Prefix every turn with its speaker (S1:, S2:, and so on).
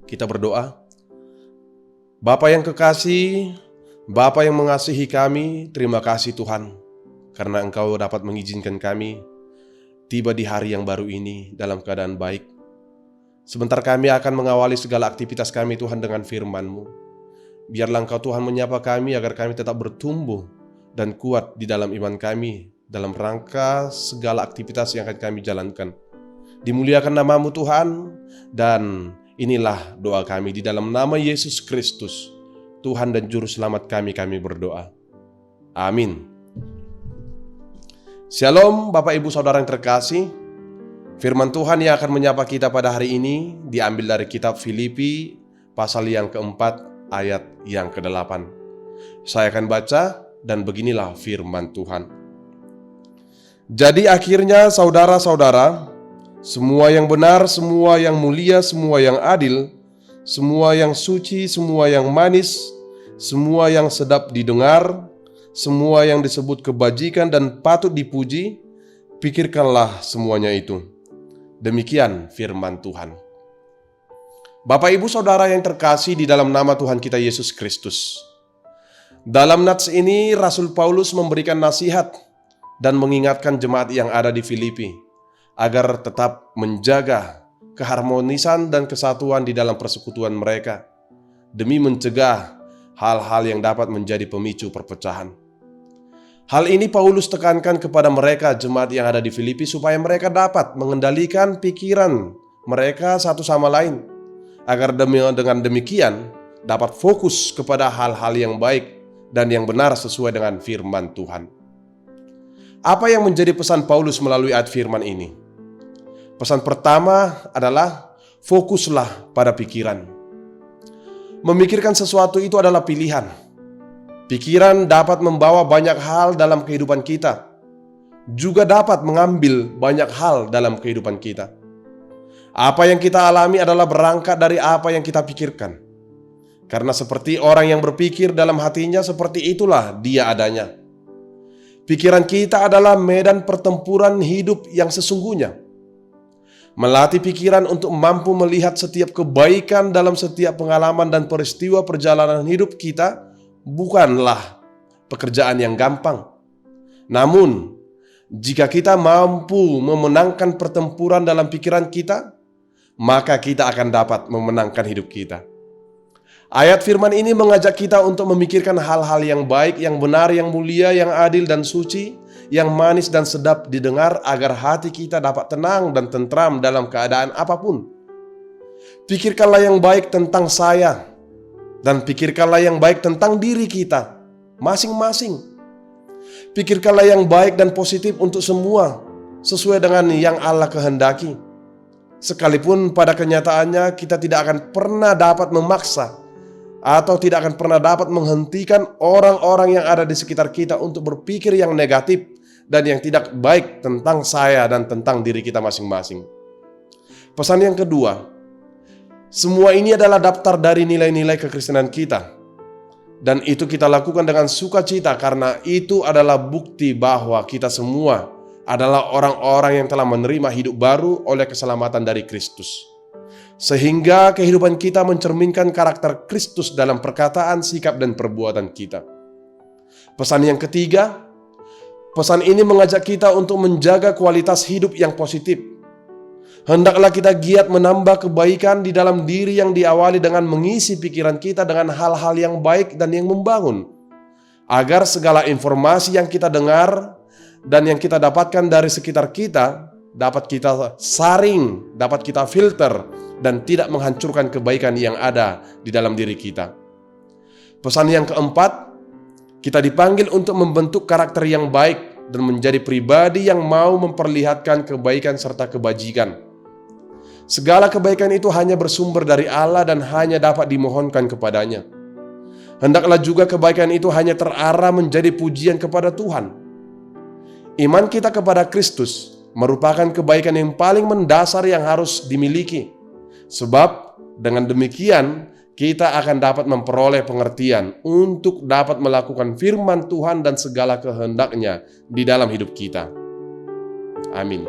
S1: Kita berdoa. Bapa yang kekasih, Bapa yang mengasihi kami, terima kasih Tuhan, karena Engkau dapat mengizinkan kami tiba di hari yang baru ini dalam keadaan baik. Sebentar kami akan mengawali segala aktivitas kami Tuhan dengan firman-Mu. Biarlah Engkau Tuhan menyapa kami agar kami tetap bertumbuh dan kuat di dalam iman kami, dalam rangka segala aktivitas yang akan kami jalankan. Dimuliakan nama-Mu Tuhan, dan inilah doa kami di dalam nama Yesus Kristus, Tuhan dan Juru Selamat kami berdoa. Amin. Shalom Bapak Ibu Saudara yang terkasih. Firman Tuhan yang akan menyapa kita pada hari ini diambil dari kitab Filipi pasal yang keempat ayat yang ke-8. Saya akan baca dan beginilah firman Tuhan. Jadi akhirnya saudara-saudara, semua yang benar, semua yang mulia, semua yang adil, semua yang suci, semua yang manis, semua yang sedap didengar, semua yang disebut kebajikan dan patut dipuji, pikirkanlah semuanya itu. Demikian firman Tuhan. Bapak Ibu Saudara yang terkasih di dalam nama Tuhan kita Yesus Kristus. Dalam nats ini Rasul Paulus memberikan nasihat dan mengingatkan jemaat yang ada di Filipi agar tetap menjaga keharmonisan dan kesatuan di dalam persekutuan mereka demi mencegah hal-hal yang dapat menjadi pemicu perpecahan. Hal ini Paulus tekankan kepada mereka jemaat yang ada di Filipi supaya mereka dapat mengendalikan pikiran mereka satu sama lain agar dengan demikian dapat fokus kepada hal-hal yang baik dan yang benar sesuai dengan firman Tuhan. Apa yang menjadi pesan Paulus melalui ayat firman ini? Pesan pertama adalah fokuslah pada pikiran. Memikirkan sesuatu itu adalah pilihan. Pikiran dapat membawa banyak hal dalam kehidupan kita, juga dapat mengambil banyak hal dalam kehidupan kita. Apa yang kita alami adalah berangkat dari apa yang kita pikirkan. Karena seperti orang yang berpikir dalam hatinya, seperti itulah dia adanya. Pikiran kita adalah medan pertempuran hidup yang sesungguhnya. Melatih pikiran untuk mampu melihat setiap kebaikan dalam setiap pengalaman dan peristiwa perjalanan hidup kita bukanlah pekerjaan yang gampang. Namun, jika kita mampu memenangkan pertempuran dalam pikiran kita, maka kita akan dapat memenangkan hidup kita. Ayat firman ini mengajak kita untuk memikirkan hal-hal yang baik, yang benar, yang mulia, yang adil dan suci, yang manis dan sedap didengar agar hati kita dapat tenang dan tentram dalam keadaan apapun. Pikirkanlah yang baik tentang saya dan pikirkanlah yang baik tentang diri kita masing-masing. Pikirkanlah yang baik dan positif untuk semua sesuai dengan yang Allah kehendaki. Sekalipun pada kenyataannya kita tidak akan pernah dapat memaksa atau tidak akan pernah dapat menghentikan orang-orang yang ada di sekitar kita untuk berpikir yang negatif dan yang tidak baik tentang saya dan tentang diri kita masing-masing. Pesan yang kedua, semua ini adalah daftar dari nilai-nilai kekristenan kita. Dan itu kita lakukan dengan sukacita karena itu adalah bukti bahwa kita semua adalah orang-orang yang telah menerima hidup baru oleh keselamatan dari Kristus. Sehingga kehidupan kita mencerminkan karakter Kristus dalam perkataan, sikap, dan perbuatan kita. Pesan yang ketiga, pesan ini mengajak kita untuk menjaga kualitas hidup yang positif. Hendaklah kita giat menambah kebaikan di dalam diri yang diawali dengan mengisi pikiran kita dengan hal-hal yang baik dan yang membangun. Agar segala informasi yang kita dengar dan yang kita dapatkan dari sekitar kita dapat kita saring, dapat kita filter, dan tidak menghancurkan kebaikan yang ada di dalam diri kita. Pesan yang keempat, kita dipanggil untuk membentuk karakter yang baik dan menjadi pribadi yang mau memperlihatkan kebaikan serta kebajikan. Segala kebaikan itu hanya bersumber dari Allah dan hanya dapat dimohonkan kepadanya. Hendaklah juga kebaikan itu hanya terarah menjadi pujian kepada Tuhan. Iman kita kepada Kristus merupakan kebaikan yang paling mendasar yang harus dimiliki. Sebab dengan demikian kita akan dapat memperoleh pengertian untuk dapat melakukan firman Tuhan dan segala kehendaknya di dalam hidup kita. Amin.